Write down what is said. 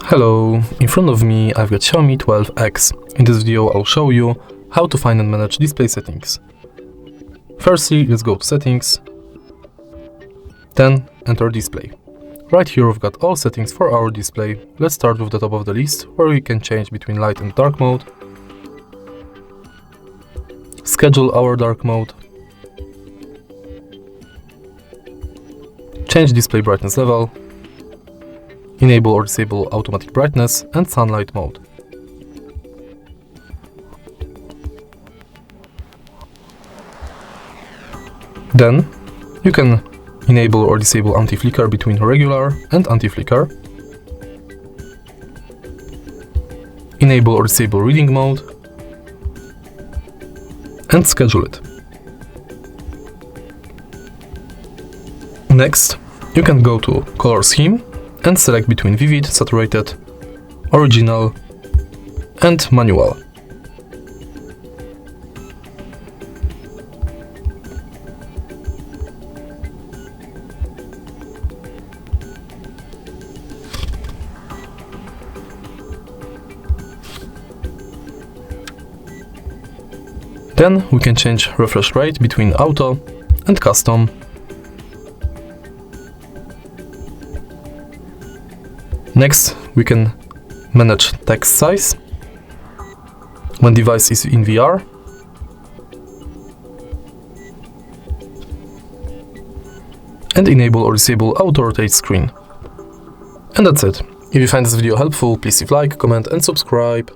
Hello, in front of me I've got XIAOMI 12X. In this video I'll show you how to find and manage display settings. Firstly, let's go to settings, then enter display. Right here we've got all settings for our display. Let's start with the top of the list, where we can change between light and dark mode, schedule our dark mode, change display brightness level, enable or disable automatic brightness and sunlight mode. Then you can enable or disable anti-flicker between regular and anti-flicker, enable or disable reading mode, and schedule it. Next, you can go to color scheme and select between vivid, saturated, original, and manual. Then we can change refresh rate between auto and custom. Next, we can manage text size when device is in VR, and enable or disable auto rotate screen. And that's it. If you find this video helpful, please leave like, comment and subscribe.